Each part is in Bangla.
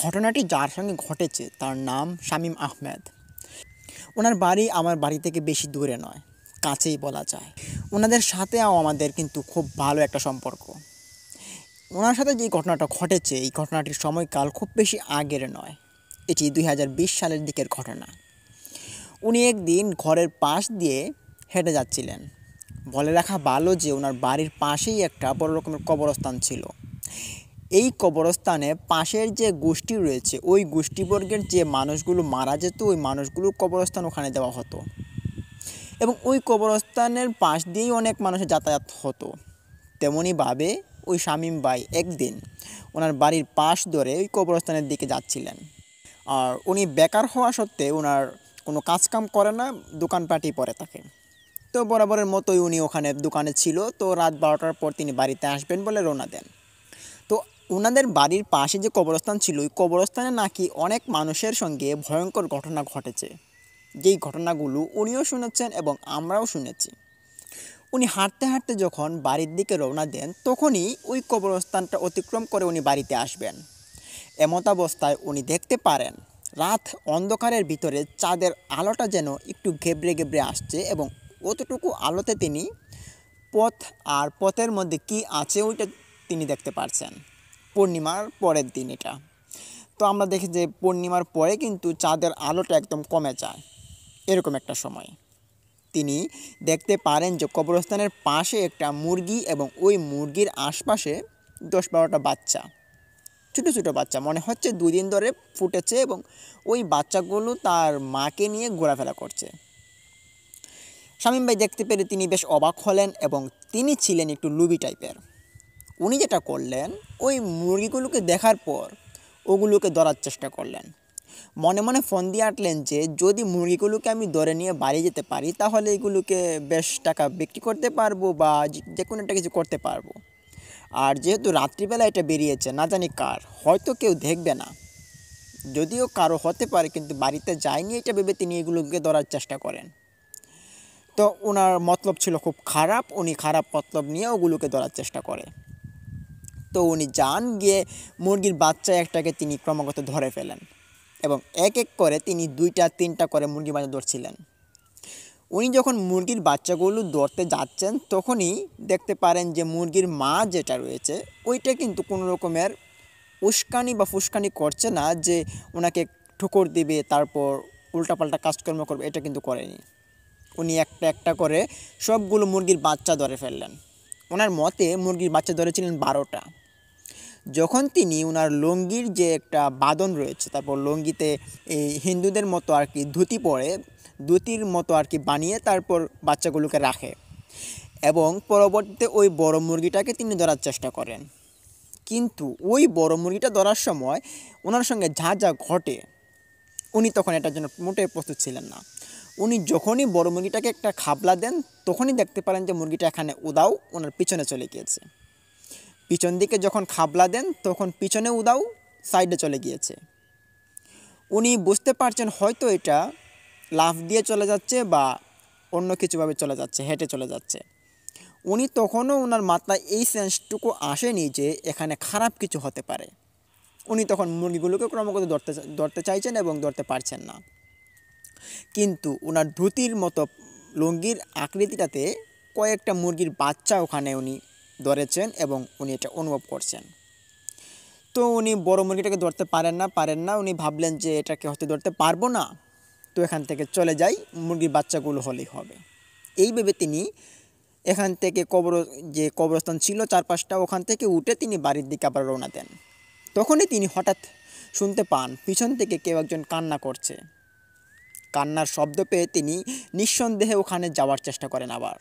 ঘটনাটি যার সঙ্গে ঘটেছে তার নাম শামীম আহমেদ। ওনার বাড়ি আমার বাড়ি থেকে বেশি দূরে নয়, কাছেই বলা যায়। ওনাদের সাথেও আমাদের কিন্তু খুব ভালো একটা সম্পর্ক। ওনার সাথে যে ঘটনাটা ঘটেছে, এই ঘটনাটির সময়কাল খুব বেশি আগের নয়, এটি 2020 সালের দিকের ঘটনা। উনি একদিন ঘরের পাশ দিয়ে হেঁটে যাচ্ছিলেন। বলে রাখা ভালো যে ওনার বাড়ির পাশেই একটা বড় রকমের কবরস্থান ছিল। এই কবরস্থানে পাশের যে গোষ্ঠী রয়েছে, ওই গোষ্ঠীবর্গের যে মানুষগুলো মারা যেত, ওই মানুষগুলোর কবরস্থান ওখানে দেওয়া হতো এবং ওই কবরস্থানের পাশ দিয়েই অনেক মানুষের যাতায়াত হতো। তেমনইভাবে ওই শামীম ভাই একদিন ওনার বাড়ির পাশ ধরে ওই কবরস্থানের দিকে যাচ্ছিলেন। আর উনি বেকার হওয়া সত্ত্বে ওনার কোনো কাজকাম করে না, দোকানপাটই পড়ে থাকে। তো বরাবরের মতোই উনি ওখানে দোকানে ছিল। তো রাত 12টার পর তিনি বাড়িতে আসবেন বলে রওনা দেন। তো ওনাদের বাড়ির পাশে যে কবরস্থান ছিল, ওই কবরস্থানে নাকি অনেক মানুষের সঙ্গে ভয়ঙ্কর ঘটনা ঘটেছে, যেই ঘটনাগুলো উনিও শুনেছেন এবং আমরাও শুনেছি। উনি হাঁটতে হাঁটতে যখন বাড়ির দিকে রওনা দেন, তখনই ওই কবরস্থানটা অতিক্রম করে উনি বাড়িতে আসবেন। এমতাবস্থায় উনি দেখতে পারেন রাত অন্ধকারের ভিতরে চাঁদের আলোটা যেন একটু ঘেবড়ে ঘেবড়ে আসছে এবং অতটুকু আলোতে তিনি পথ আর পথের মধ্যে কি আছে ওইটা তিনি দেখতে পারছেন। পূর্ণিমার পরের দিন এটা। তো আমরা দেখি যে পূর্ণিমার পরে কিন্তু চাঁদের আলোটা একদম কমে যায়, এরকম একটা সময় তিনি দেখতে পারেন যে কবরস্থানের পাশে একটা মুরগি এবং ওই মুরগির আশপাশে 10-12টা বাচ্চা, ছোটো ছোটো বাচ্চা, মনে হচ্ছে 2 দিন ধরে ফুটেছে এবং ওই বাচ্চাগুলো তার মাকে নিয়ে ঘোরাফেরা করছে। শামীম ভাই দেখতে পেরে তিনি বেশ অবাক হলেন এবং তিনি ছিলেন একটু লুবি টাইপের। উনি যেটা করলেন, ওই মুরগিগুলোকে দেখার পর ওগুলোকে ধরার চেষ্টা করলেন। মনে মনে ফোন দিয়ে আঁটলেন যে যদি মুরগিগুলোকে আমি ধরে নিয়ে বাড়ি যেতে পারি, তাহলে এগুলোকে বেশ টাকা বিক্রি করতে পারবো বা যে কোনো একটা কিছু করতে পারবো। আর যেহেতু রাত্রিবেলা এটা বেরিয়েছে, না জানি কার, হয়তো কেউ দেখবে না, যদিও কারো হতে পারে, কিন্তু বাড়িতে যায়নি এটা ভেবে তিনি এগুলোকে ধরার চেষ্টা করেন। তো ওনার মতলব ছিল খুব খারাপ, উনি খারাপ মতলব নিয়ে ওগুলোকে ধরার চেষ্টা করে। তো উনি যান, গিয়ে মুরগির বাচ্চা একটাকে তিনি ক্রমাগত ধরে ফেলেন এবং এক এক করে তিনি 2টা-3টা করে মুরগির বাচ্চা ধরছিলেন। উনি যখন মুরগির বাচ্চাগুলো ধরতে যাচ্ছেন, তখনই দেখতে পারেন যে মুরগির মা যেটা রয়েছে ওইটা কিন্তু কোনো রকমের উস্কানি বা ফুস্কানি করছে না যে ওনাকে ঠুকর দিবে, তারপর উল্টাপাল্টা কাজকর্ম করবে, এটা কিন্তু করেনি। উনি একটা একটা করে সবগুলো মুরগির বাচ্চা ধরে ফেললেন। ওনার মতে মুরগির বাচ্চা ধরেছিলেন 12টা। যখন তিনি ওনার লুঙ্গির যে একটা বাঁধন রয়েছে, তারপর লুঙ্গিতে এই হিন্দুদের মতো আর কি ধুতি পরে, ধুতির মতো আর কি বানিয়ে তারপর বাচ্চাগুলোকে রাখে এবং পরবর্তীতে ওই বড় মুরগিটাকে তিনি ধরার চেষ্টা করেন। কিন্তু ওই বড় মুরগিটা ধরার সময় ওনার সঙ্গে যা যা ঘটে, উনি তখন এটার জন্য মোটেই প্রস্তুত ছিলেন না। উনি যখনই বড় মুরগিটাকে একটা খাবলা দেন, তখনই দেখতে পারেন যে মুরগিটা এখানে উদাও ওনার পিছনে চলে গিয়েছে। পিছন দিকে যখন খাবলা দেন, তখন পিছনে উদাও সাইডে চলে গিয়েছে। উনি বুঝতে পারছেন হয়তো এটা লাফ দিয়ে চলে যাচ্ছে বা অন্য কিছুভাবে চলে যাচ্ছে, হেঁটে চলে যাচ্ছে। উনি তখনও ওনার মাথায় এই সেন্সটুকু আসেনি যে এখানে খারাপ কিছু হতে পারে। উনি তখন মুরগিগুলোকে ক্রমাগত ধরতে চাইছেন এবং ধরতে পারছেন না। কিন্তু ওনার ধুতির মতো লুঙ্গির আকৃতিটাতে কয়েকটা মুরগির বাচ্চা ওখানে উনি ধরেছেন এবং উনি এটা অনুভব করছেন। তো উনি বড় মুরগিটাকে ধরতে পারেন না। উনি ভাবলেন যে এটাকে হয়তো ধরতে পারবো না, তো এখান থেকে চলে যাই, মুরগির বাচ্চাগুলো হলেই হবে। এই ভেবে তিনি এখান থেকে যে কবরস্থান ছিল 4-5টা, ওখান থেকে উঠে তিনি বাড়ির দিকে আবার রওনা দেন। তখনই তিনি হঠাৎ শুনতে পান পিছন থেকে কেউ একজন কান্না করছে। কান্নার শব্দ পেয়ে তিনি নিঃসন্দেহে ওখানে যাওয়ার চেষ্টা করেন। আবার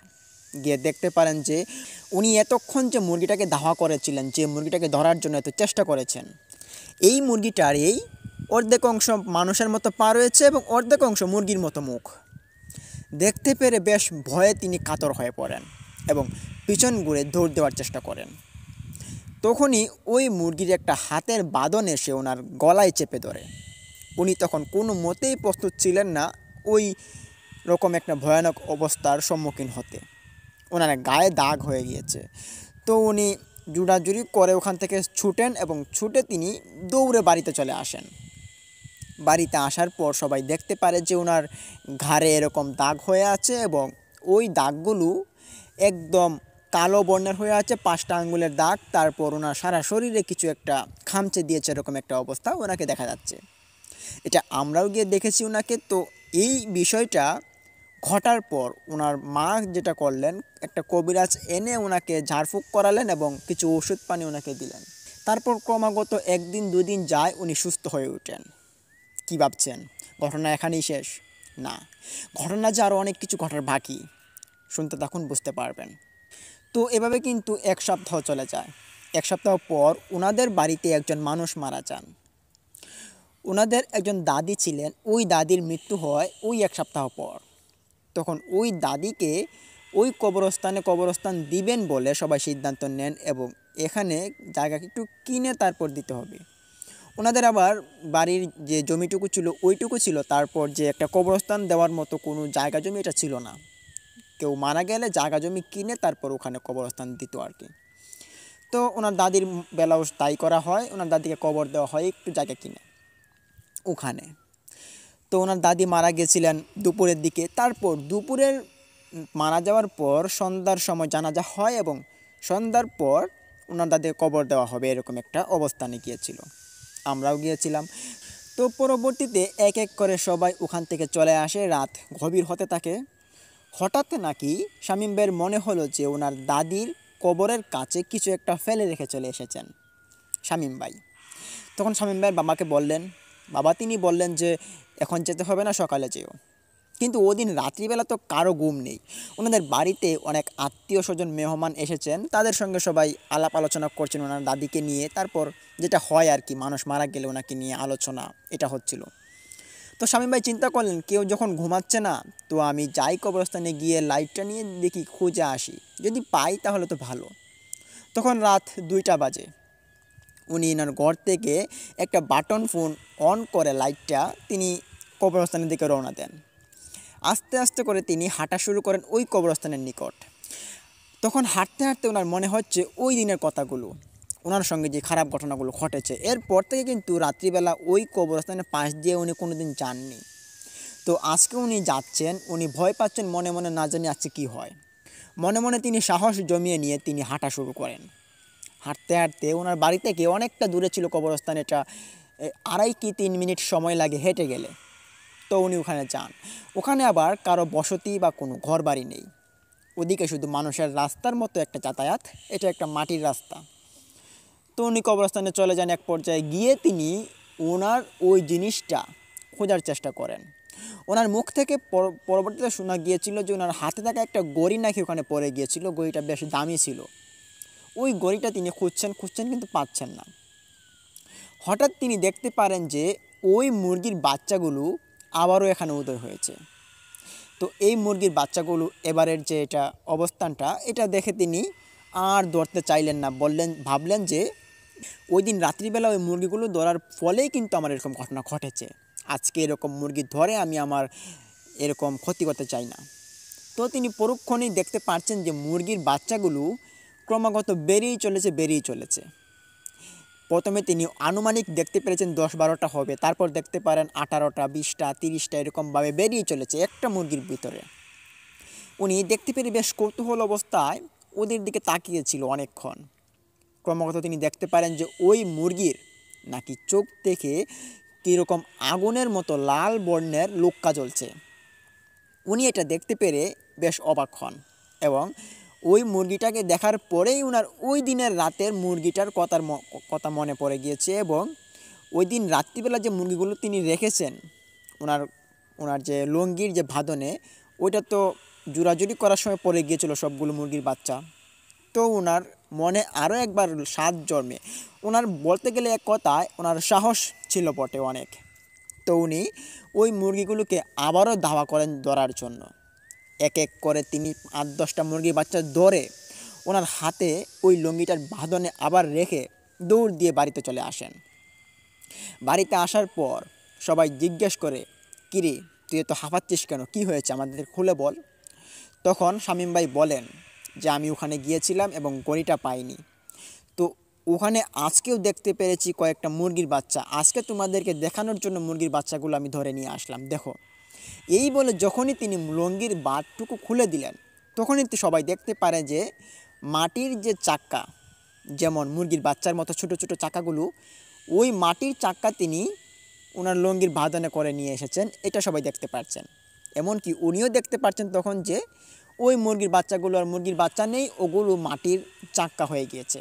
গিয়ে দেখতে পারেন যে উনি এতক্ষণ যে মুরগিটাকে ধাওয়া করেছিলেন, যে মুরগিটাকে ধরার জন্য এত চেষ্টা করেছেন, এই মুরগিটার এই অর্ধেক অংশ মানুষের মতো পা রয়েছে এবং অর্ধেক অংশ মুরগির মতো মুখ। দেখতে পেরে বেশ ভয়ে তিনি কাতর হয়ে পড়েন এবং পিছন ঘুরে দৌড় দেওয়ার চেষ্টা করেন। তখনই ওই মুরগির একটা হাতের বাঁধন এসে ওনার গলায় চেপে ধরে। উনি তখন কোনো মতেই প্রস্তুত ছিলেন না ওই রকম একটা ভয়ানক অবস্থার সম্মুখীন হতে। ওনার গায়ে দাগ হয়ে গিয়েছে। তো উনি জোড়াজুড়ি করে ওখান থেকে ছুটেন এবং ছুটে তিনি দৌড়ে বাড়িতে চলে আসেন। বাড়িতে আসার পর সবাই দেখতে পারে যে ওনার ঘাড়ে এরকম দাগ হয়ে আছে এবং ওই দাগগুলো একদম কালো বর্ণের হয়ে আছে, 5টা আঙ্গুলের দাগ। তারপর ওনার সারা শরীরে কিছু একটা খামচে দিয়েছে, এরকম একটা অবস্থা ওনাকে দেখা যাচ্ছে। এটা আমরাও গিয়ে দেখেছি ওনাকে। তো এই বিষয়টা ঘটার পর ওনার মা যেটা করলেন, একটা কবিরাজ এনে ওনাকে ঝাড়ফুঁক করালেন এবং কিছু ওষুধ পানি ওনাকে দিলেন। তারপর ক্রমাগত 1 দিন 2 দিন যায়, উনি সুস্থ হয়ে ওঠেন। কি ভাবছেন ঘটনা এখানেই শেষ? না, ঘটনা যে আরও অনেক কিছু ঘটার বাকি, শুনতে তখন বুঝতে পারবেন। তো এভাবে কিন্তু 1 সপ্তাহ চলে যায়। 1 সপ্তাহ পর ওনাদের বাড়িতে একজন মানুষ মারা যান। ওনাদের একজন দাদি ছিলেন, ওই দাদির মৃত্যু হয় ওই 1 সপ্তাহ পর। তখন ওই দাদিকে ওই কবরস্থান দিবেন বলে সবাই সিদ্ধান্ত নেন এবং এখানে জায়গাকে একটু কিনে তারপর দিতে হবে। ওনাদের আবার বাড়ির যে জমিটুকু ছিল ওইটুকু ছিল, তারপর যে একটা কবরস্থান দেওয়ার মতো কোনো জায়গা জমি এটা ছিল না। কেউ মারা গেলে জায়গা জমি কিনে তারপর ওখানে কবরস্থান দিত আর কি। তো ওনার দাদির বেলাও তাই করা হয়, ওনার দাদিকে কবর দেওয়া হয় একটু জায়গা কিনে ওখানে। তো ওনার দাদি মারা গেছিলেন দুপুরের দিকে। তারপর দুপুরের মারা যাওয়ার পর সন্ধ্যার সময় জানাজা হয় এবং সন্ধ্যার পর ওনার দাদিকে কবর দেওয়া হবে, এরকম একটা অবস্থানে গিয়েছিল। আমরাও গিয়েছিলাম। তো পরবর্তীতে এক এক করে সবাই ওখান থেকে চলে আসে, রাত গভীর হতে থাকে। হঠাৎ নাকি শামীম ভাইয়ের মনে হলো যে ওনার দাদির কবরের কাছে কিছু একটা ফেলে রেখে চলে এসেছেন শামীম ভাই। তখন শামীম ভাইয়ের বাবাকে বললেন। তিনি বললেন যে এখন যেতে হবে না, সকালে যেও। কিন্তু ওদিন রাত্রিবেলা তো কারো ঘুম নেই। ওনাদের বাড়িতে অনেক আত্মীয় স্বজন মেহমান এসেছেন, তাদের সঙ্গে সবাই আলাপ আলোচনা করছেন ওনার দাদিকে নিয়ে। তারপর যেটা হয় আর কি, মানুষ মারা গেলে ওনাকে নিয়ে আলোচনা এটা হচ্ছিল। তো শামীম ভাই চিন্তা করলেন কেউ যখন ঘুমাচ্ছে না, তো আমি যাই কবরস্থানে গিয়ে লাইটটা নিয়ে দেখি, খুঁজে আসি, যদি পাই তাহলে তো ভালো। তখন রাত 2টা বাজে। উনি এনার ঘর থেকে একটা বাটন ফোন অন করে লাইটটা তিনি কবরস্থানের দিকে রওনা দেন। আস্তে আস্তে করে তিনি হাঁটা শুরু করেন ওই কবরস্থানের নিকট। তখন হাঁটতে হাঁটতে ওনার মনে হচ্ছে ওই দিনের কথাগুলো, ওনার সঙ্গে যে খারাপ ঘটনাগুলো ঘটেছে। এরপর থেকে কিন্তু রাত্রিবেলা ওই কবরস্থানের পাশ দিয়ে উনি কোনো দিন যাননি। তো আজকে উনি যাচ্ছেন, উনি ভয় পাচ্ছেন মনে মনে, না জানি আজকে কী হয়। মনে মনে তিনি সাহস জমিয়ে নিয়ে তিনি হাঁটা শুরু করেন। হাঁটতে হাঁটতে ওনার বাড়ি থেকে অনেকটা দূরে ছিল কবরস্থান, এটা 2.5 কি 3 মিনিট সময় লাগে হেঁটে গেলে। তো উনি ওখানে যান। ওখানে আবার কারো বসতি বা কোনো ঘর বাড়ি নেই, ওদিকে শুধু মানুষের রাস্তার মতো একটা যাতায়াত, এটা একটা মাটির রাস্তা। তো উনি কবরস্থানে চলে যান। এক পর্যায়ে গিয়ে তিনি ওনার ওই জিনিসটা খোঁজার চেষ্টা করেন। ওনার মুখ থেকে পরবর্তীতে শোনা গিয়েছিল যে ওনার হাতে থাকা একটা গড়ি নাকি ওখানে পড়ে গিয়েছিল, গড়িটা বেশ দামি ছিল। ওই গড়িটা তিনি খুঁজছেন কিন্তু পাচ্ছেন না। হঠাৎ তিনি দেখতে পারেন যে ওই মুরগির বাচ্চাগুলো আবারও এখানে উদয় হয়েছে। তো এই মুরগির বাচ্চাগুলো এবারের যে এটা অবস্থানটা, এটা দেখে তিনি আর ধরতে চাইলেন না। ভাবলেন যে ওই দিন রাত্রিবেলা ওই মুরগিগুলো ধরার ফলেই কিন্তু আমার এরকম ঘটনা ঘটেছে। আজকে এরকম মুরগি ধরে আমি আমার এরকম ক্ষতি করতে চাই না। তো তিনি পরক্ষণেই দেখতে পাচ্ছেন যে মুরগির বাচ্চাগুলো ক্রমাগত বেরিয়েই চলেছে। প্রথমে তিনি আনুমানিক দেখতে পেরেছেন 10-12টা হবে, তারপর দেখতে পারেন 18টা, 20টা, 30টা এরকমভাবে বেরিয়ে চলেছে একটা মুরগির ভিতরে। উনি দেখতে পেরে বেশ কৌতূহল অবস্থায় ওদের দিকে তাকিয়েছিল অনেকক্ষণ। ক্রমাগত তিনি দেখতে পারেন যে ওই মুরগির নাকি চোখ থেকে কীরকম আগুনের মতো লাল বর্ণের লোক্কা জ্বলছে। উনি এটা দেখতে পেরে বেশ অবাক হন এবং ওই মুরগিটাকে দেখার পরেই ওনার ওই দিনের রাতের মুরগিটার কথা মনে পড়ে গিয়েছে এবং ওই দিন রাত্রিবেলা যে মুরগিগুলো তিনি রেখেছেন ওনার যে লুঙ্গির যে ভাদনে, ওইটা তো জোড়াজুড়ি করার সময় পড়ে গিয়েছিল সবগুলো মুরগির বাচ্চা। তো ওনার মনে আরও একবার সাধ জন্মে। ওনার বলতে গেলে এক কথায় ওনার সাহস ছিল বটে অনেক। তো উনি ওই মুরগিগুলোকে আবারও ধাওয়া করেন ধরার জন্য। এক এক করে তিনি 8-10টা মুরগির বাচ্চা ধরে ওনার হাতে ওই লুঙ্গিটার বাঁধনে আবার রেখে দৌড় দিয়ে বাড়িতে চলে আসেন। বাড়িতে আসার পর সবাই জিজ্ঞেস করে, কিরে তুই তো হাঁপাচ্ছিস কেন, কি হয়েছে আমাদের খুলে বল। তখন শামীম ভাই বলেন যে আমি ওখানে গিয়েছিলাম এবং গড়িটা পাইনি। তো ওখানে আজকেও দেখতে পেরেছি কয়েকটা মুরগির বাচ্চা। আজকে তোমাদেরকে দেখানোর জন্য মুরগির বাচ্চাগুলো আমি ধরে নিয়ে আসলাম, দেখো। এই বলে যখনই তিনি লুঙ্গির বাঁধটুকু খুলে দিলেন, তখনই সবাই দেখতে পারে যে মাটির যে চাক্কা, যেমন মুরগির বাচ্চার মতো ছোট ছোট চাকাগুলো, ওই মাটির চাক্কা তিনি ওনার লুঙ্গির বাঁধনে করে নিয়ে এসেছেন। এটা সবাই দেখতে পাচ্ছেন। এমনকি উনিও দেখতে পাচ্ছেন তখন যে ওই মুরগির বাচ্চাগুলো আর মুরগির বাচ্চা নেই, ওগুলো মাটির চাক্কা হয়ে গিয়েছে।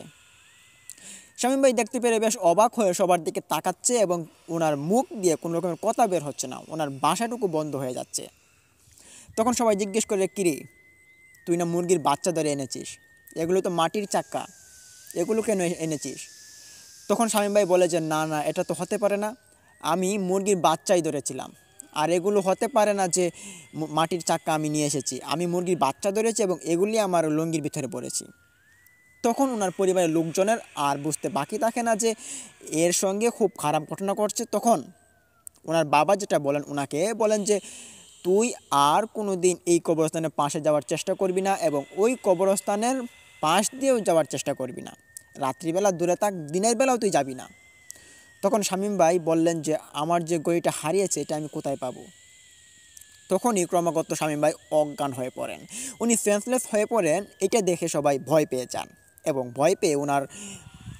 শামীম ভাই দেখতে পেরে বেশ অবাক হয়ে সবার দিকে তাকাচ্ছে এবং ওনার মুখ দিয়ে কোনো রকমের কথা বের হচ্ছে না, ওনার বাসাটুকু বন্ধ হয়ে যাচ্ছে। তখন সবাই জিজ্ঞেস করে, কিরে তুই না মুরগির বাচ্চা ধরে এনেছিস, এগুলো তো মাটির চাক্কা, এগুলো কেন এনেছিস? তখন শামীম ভাই বলে যে না না, এটা তো হতে পারে না, আমি মুরগির বাচ্চাই ধরেছিলাম, আর এগুলো হতে পারে না যে মাটির চাক্কা আমি নিয়ে এসেছি। আমি মুরগির বাচ্চা ধরেছি এবং এগুলি আমার লুঙ্গির ভিতরে পড়েছি। তখন ওনার পরিবারের লোকজনের আর বুঝতে বাকি থাকে না যে এর সঙ্গে খুব খারাপ ঘটনা ঘটছে। তখন ওনার বাবা যেটা বলেন, ওনাকে বলেন যে তুই আর কোনো দিন এই কবরস্থানের পাশে যাওয়ার চেষ্টা করবি না এবং ওই কবরস্থানের পাশ দিয়েও যাওয়ার চেষ্টা করবি না। রাত্রিবেলা দূরে থাক, দিনের বেলাও তুই যাবি না। তখন শামীম ভাই বললেন যে আমার যে গড়িটা হারিয়েছে এটা আমি কোথায় পাবো? তখনই ক্রমাগত শামীম ভাই অজ্ঞান হয়ে পড়েন, উনি সেন্সলেস হয়ে পড়েন। এটা দেখে সবাই ভয় পেয়ে যান এবং ভয় পেয়ে ওনার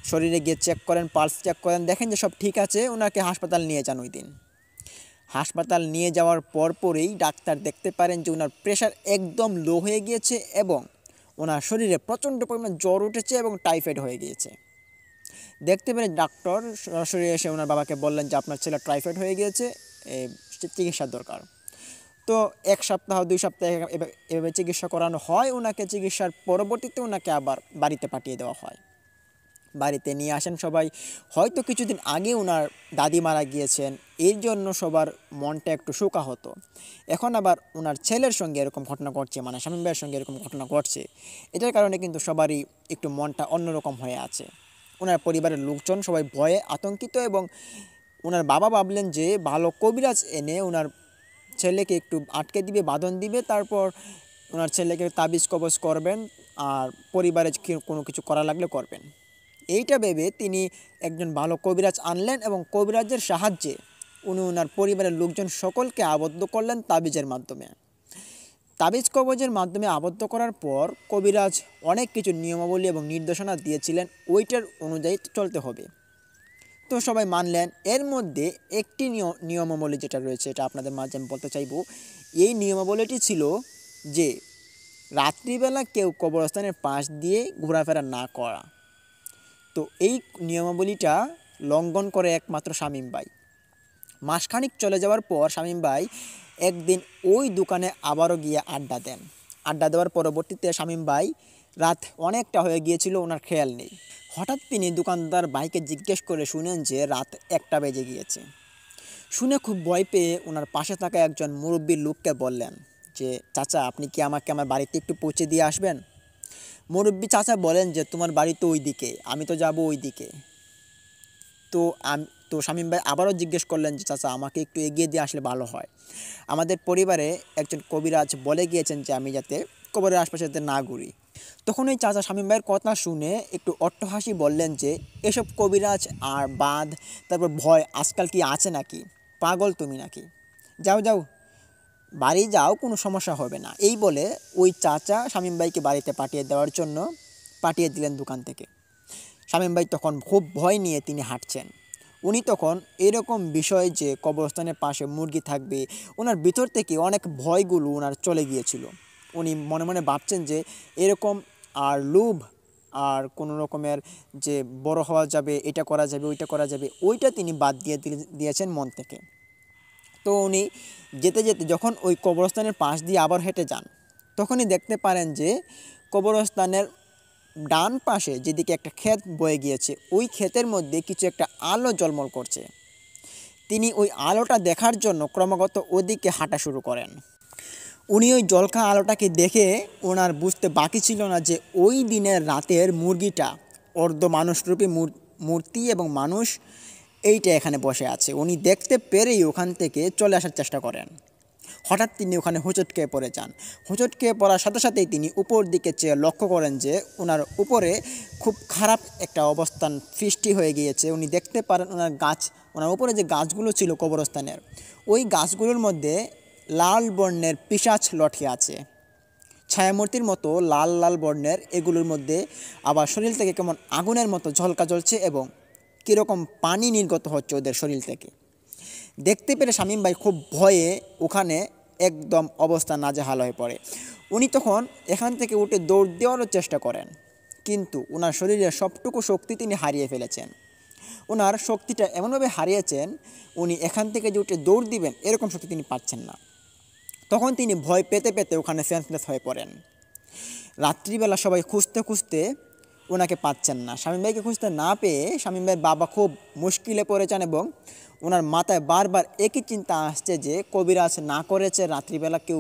শরীরে গিয়ে চেক করেন, পালস চেক করেন, দেখেন যে সব ঠিক আছে। ওনাকে হাসপাতাল নিয়ে যান। ওই দিন হাসপাতাল নিয়ে যাওয়ার পরপরই ডাক্তার দেখতে পারেন যে ওনার প্রেশার একদম লো হয়ে গিয়েছে এবং ওনার শরীরে প্রচণ্ড পরিমাণ জ্বর উঠেছে এবং টাইফয়েড হয়ে গিয়েছে। দেখতে পেরে ডাক্তার সরাসরি এসে ওনার বাবাকে বললেন যে আপনার ছেলে টাইফয়েড হয়ে গিয়েছে, চিকিৎসার দরকার। তো 1 সপ্তাহ 2 সপ্তাহ এভাবে চিকিৎসা করানো হয়। ওনাকে চিকিৎসার পরবর্তীতে ওনাকে আবার বাড়িতে পাঠিয়ে দেওয়া হয়। বাড়িতে নিয়ে আসেন সবাই। হয়তো কিছুদিন আগে ওনার দাদি মারা গিয়েছেন, এর জন্য সবার মনটা একটু শোকা হতো। এখন আবার ওনার ছেলের সঙ্গে এরকম ঘটনা ঘটছে, মানে শামীম ভাইয়ের সঙ্গে এরকম ঘটনা ঘটছে, এটার কারণে কিন্তু সবারই একটু মনটা অন্যরকম হয়ে আছে। ওনার পরিবারের লোকজন সবাই ভয়ে আতঙ্কিত এবং ওনার বাবা ভাবলেন যে ভালো কবিরাজ এনে ওনার ছেলেকে একটু আটকে দিবে, বাঁধন দিবে, তারপর ওনার ছেলেকে তাবিজ কবজ করবেন আর পরিবারে কোনো কিছু করা লাগলে করবেন। এইটা ভেবে তিনি একজন ভালো কবিরাজ আনলেন এবং কবিরাজের সাহায্যে উনি ওনার পরিবারের লোকজন সকলকে আবদ্ধ করলেন তাবিজের মাধ্যমে। তাবিজ কবজের মাধ্যমে আবদ্ধ করার পর কবিরাজ অনেক কিছু নিয়মাবলী এবং নির্দেশনা দিয়েছিলেন, ওইটার অনুযায়ী চলতে হবে। তো সবাই মানলেন। এর মধ্যে একটি নিয়মাবলী যেটা রয়েছে, এটা আপনাদের মাঝে আমি বলতে চাইব। এই নিয়মাবলীটি ছিল যে রাত্রিবেলা কেউ কবরস্থানের পাশ দিয়ে ঘোরাফেরা না করা। তো এই নিয়মাবলীটা লঙ্ঘন করে একমাত্র শামীম ভাই। মাসখানিক চলে যাওয়ার পর শামীম ভাই একদিন ওই দোকানে আবারও গিয়ে আড্ডা দেন। আড্ডা দেওয়ার পরবর্তীতে শামীম ভাই রাত অনেকটা হয়ে গিয়েছিল, ওনার খেয়াল নেই। হঠাৎ তিনি দোকানদার ভাইকে জিজ্ঞেস করে শুনেন যে রাত 1টা বেজে গিয়েছে। শুনে খুব ভয় পেয়ে ওনার পাশে থাকা একজন মুরব্বী লোককে বললেন যে চাচা, আপনি কি আমাকে আমার বাড়িতে একটু পৌঁছে দিয়ে আসবেন? মুরব্বী চাচা বলেন যে তোমার বাড়ি তো ওই দিকে, আমি তো যাব ওই দিকে। তো শামীম ভাই আবারও জিজ্ঞেস করলেন যে চাচা, আমাকে একটু এগিয়ে দিয়ে আসলে ভালো হয়। আমাদের পরিবারে একজন কবিরাজ বলে গিয়েছেন যে আমি যাতে কবরের আশপাশে যাতে না ঘুরি। তখন ওই চাচা শামীম ভাইয়ের কথা শুনে একটু অট্টহাসি বললেন যে এসব কবিরাজ আর বাঁধ, তারপর ভয় আজকাল কি আছে নাকি? পাগল তুমি নাকি? যাও যাও, বাড়ি যাও, কোনো সমস্যা হবে না। এই বলে ওই চাচা শামীম ভাইকে বাড়িতে পাঠিয়ে দেওয়ার জন্য পাঠিয়ে দিলেন দোকান থেকে। শামীম ভাই তখন খুব ভয় নিয়ে তিনি হাঁটছেন। উনি তখন এরকম বিষয় যে কবরস্থানের পাশে মুরগি থাকবে, ওনার ভিতর থেকে অনেক ভয়গুলো ওনার চলে গিয়েছিল। উনি মনে মনে ভাবছেন যে এরকম আর লোভ আর কোনো রকমের যে বড় হওয়া যাবে, এটা করা যাবে, ওইটা করা যাবে, ওইটা তিনি বাদ দিয়েছেন মন থেকে। তো উনি যেতে যেতে যখন ওই কবরস্থানের পাশ দিয়ে আবার হেঁটে যান, তখনই দেখতে পারেন যে কবরস্থানের ডান পাশে যেদিকে একটা ক্ষেত বয়ে গিয়েছে, ওই ক্ষেতের মধ্যে কিছু একটা আলো ঝলমল করছে। তিনি ওই আলোটা দেখার জন্য ক্রমাগত ওদিকে হাঁটা শুরু করেন। উনি ওই জলখা আলোটাকে দেখে ওনার বুঝতে বাকি ছিল না যে ওই দিনের রাতের মুরগিটা অর্ধ মানুষরূপী মূর্তি এবং মানুষ এইটা এখানে বসে আছে। উনি দেখতে পেরেই ওখান থেকে চলে আসার চেষ্টা করেন। হঠাৎ তিনি ওখানে হোঁচট খেয়ে পড়ে যান। হোঁচট খেয়ে পড়ার সাথে সাথেই তিনি উপর দিকে চেয়ে লক্ষ্য করেন যে ওনার উপরে খুব খারাপ একটা অবস্থান সৃষ্টি হয়ে গিয়েছে। উনি দেখতে পারেন ওনার উপরে যে গাছগুলো ছিল কবরস্থানের, ওই গাছগুলোর মধ্যে লাল বর্ণের পিশাচ লটকে আছে, ছায়ামূর্তির মতো লাল লাল বর্ণের। এগুলোর মধ্যে আবার শরীর থেকে কেমন আগুনের মতো ঝলকা জ্বলছে এবং কীরকম পানি নির্গত হচ্ছে ওদের শরীর থেকে। দেখতে পেরে শামীম ভাই খুব ভয়ে ওখানে একদম অবস্থা নাজেহাল হয়ে পড়ে। উনি তখন এখান থেকে উঠে দৌড় দেওয়ারও চেষ্টা করেন, কিন্তু ওনার শরীরের সবটুকু শক্তি তিনি হারিয়ে ফেলেছেন। ওনার শক্তিটা এমনভাবে হারিয়েছেন, উনি এখান থেকে যে উঠে দৌড় দিবেন এরকম শক্তি তিনি পাচ্ছেন না। তখন তিনি ভয় পেতে পেতে ওখানে সেন্সলেস হয়ে পড়েন। রাত্রিবেলা সবাই খুঁজতে খুঁজতে ওনাকে পাচ্ছেন না। শামীম ভাইকে খুঁজতে না পেয়ে শামীম ভাইয়ের বাবা খুব মুশকিলে পড়ে যান এবং ওনার মাথায় বারবার একই চিন্তা আসছে যে কবিরাজ না করেছে রাত্রিবেলা কেউ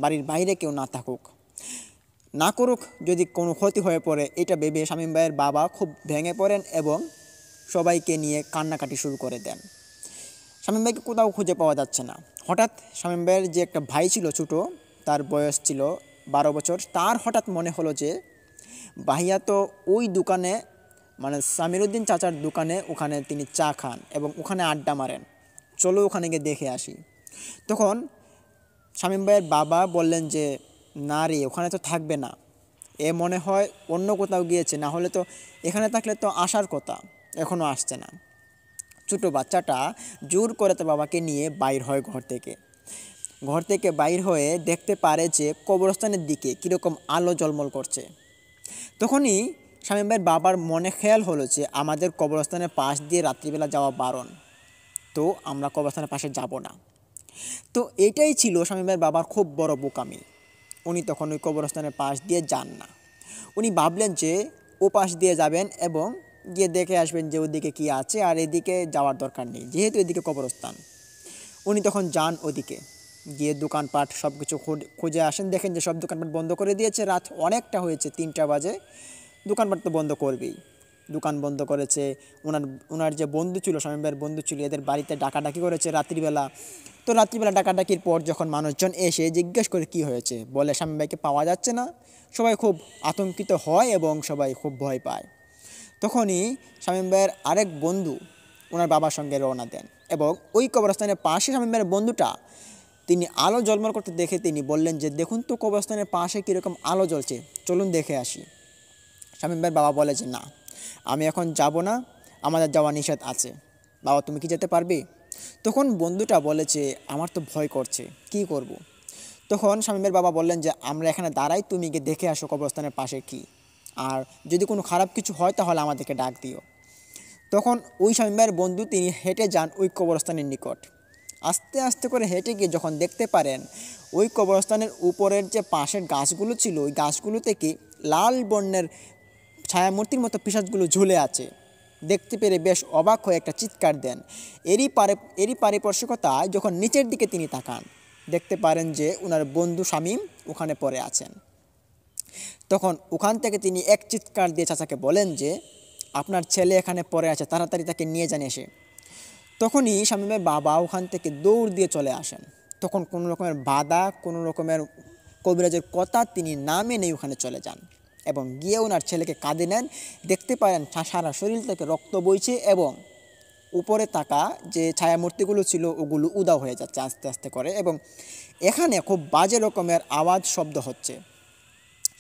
বাড়ির বাইরে কেউ না থাকুক, না করুক, যদি কোনো ক্ষতি হয়ে পড়ে এটা ভেবে শামীম ভাইয়ের বাবা খুব ভেঙে পড়েন এবং সবাইকে নিয়ে কান্নাকাটি শুরু করে দেন। শামীম ভাইকে কোথাও খুঁজে পাওয়া যাচ্ছে না। হঠাৎ শামীম ভাইয়ের যে একটা ভাই ছিল ছোটো, তার বয়স ছিল 12 বছর, তার হঠাৎ মনে হলো যে ভাইয়া তো ওই দোকানে, মানে সামিরউদ্দিন চাচার দোকানে, ওখানে তিনি চা খান এবং ওখানে আড্ডা মারেন, চলো ওখানে গিয়ে দেখে আসি। তখন শামীম ভাইয়ের বাবা বললেন যে না রে, ওখানে তো থাকবে না, এ মনে হয় অন্য কোথাও গিয়েছে, না হলে তো এখানে থাকলে তো আসার কথা, এখনও আসছে না। ছোটো বাচ্চাটা জোর করে তার বাবাকে নিয়ে বাইর হয় ঘর থেকে বাইর হয়ে দেখতে পারে যে কবরস্থানের দিকে কীরকম আলো ঝলমল করছে। তখনই শামীম ভাইয়ের বাবার মনে খেয়াল হলো যে আমাদের কবরস্থানের পাশ দিয়ে রাত্রিবেলা যাওয়া বারণ, তো আমরা কবরস্থানের পাশে যাব না। তো এটাই ছিল শামীম ভাইয়ের বাবার খুব বড় বোকামি। উনি তখন ওই কবরস্থানের পাশ দিয়ে যান না। উনি ভাবলেন যে ও পাশ দিয়ে যাবেন এবং গিয়ে দেখে আসবেন যে ওদিকে কী আছে, আর এদিকে যাওয়ার দরকার নেই, যেহেতু এদিকে কবরস্থান। উনি তখন যান ওদিকে, গিয়ে দোকানপাট সব কিছু খুঁজে আসেন, দেখেন যে সব দোকানপাট বন্ধ করে দিয়েছে। রাত অনেকটা হয়েছে, 3টা বাজে, দোকানপাট তো বন্ধ করবেই। দোকান বন্ধ করেছে। ওনার যে বন্ধু ছিল, শামীম ভাইয়ের বন্ধু ছিল, এদের বাড়িতে ডাকাডাকি করেছে রাত্রিবেলা। তো রাত্রিবেলা ডাকাডাকির পর যখন মানুষজন এসে জিজ্ঞেস করে কি হয়েছে, বলে শামীম ভাইকে পাওয়া যাচ্ছে না, সবাই খুব আতঙ্কিত হয় এবং সবাই খুব ভয় পায়। তখনই শামীম ভাইয়ের আরেক বন্ধু ওনার বাবার সঙ্গে রওনা দেন এবং ওই কবরস্থানের পাশে শামীম ভাইয়ের বন্ধুটা, তিনি আলো ঝলমল করতে দেখে তিনি বললেন যে দেখুন তো কবরস্থানের পাশে কীরকম আলো জ্বলছে, চলুন দেখে আসি। শামীম ভাইয়ের বাবা বলে যে না, আমি এখন যাব না, আমাদের যাওয়া নিষেধ আছে। বাবা তুমি কি যেতে পারবে? তখন বন্ধুটা বলেছে আমার তো ভয় করছে, কি করব। তখন শামীমের বাবা বললেন যে আমরা এখানে দাঁড়াই, তুমি গিয়ে দেখে আসো কবরস্থানের পাশে কি, আর যদি কোনো খারাপ কিছু হয় তাহলে আমাদেরকে ডাক দিও। তখন ওই শামীম ভাইয়ের বন্ধু তিনি হেঁটে যান ওই কবরস্থানের নিকট। আস্তে আস্তে করে হেঁটে গিয়ে যখন দেখতে পারেন ওই কবরস্থানের উপরের যে পাশের গাছগুলো ছিল, ওই গাছগুলো থেকে লাল বর্ণের ছায়ামূর্তির মতো পিশাচগুলো ঝুলে আছে। দেখতে পেরে বেশ অবাক হয়ে একটা চিৎকার দেন। এরই পারিপার্শ্বিকতায় যখন নিচের দিকে তিনি তাকান, দেখতে পারেন যে ওনার বন্ধু শামীম ওখানে পড়ে আছেন। তখন ওখান থেকে তিনি এক চিৎকার দিয়ে চাচাকে বলেন যে আপনার ছেলে এখানে পড়ে আছে, তাড়াতাড়ি তাকে নিয়ে যান এসে। তখনই শামীমের বাবা ওখান থেকে দৌড় দিয়ে চলে আসেন। তখন কোনো রকমের বাধা, কোনো রকমের কবিরাজের কথা তিনি না মেনেই ওখানে চলে যান এবং গিয়ে ওনার ছেলেকে কাঁধে নেন। দেখতে পারেন সারা শরীর থেকে রক্ত বইছে এবং উপরে থাকা যে ছায়ামূর্তিগুলো ছিল ওগুলো উধাও হয়ে যাচ্ছে আস্তে আস্তে করে, এবং এখানে খুব বাজে রকমের আওয়াজ শব্দ হচ্ছে।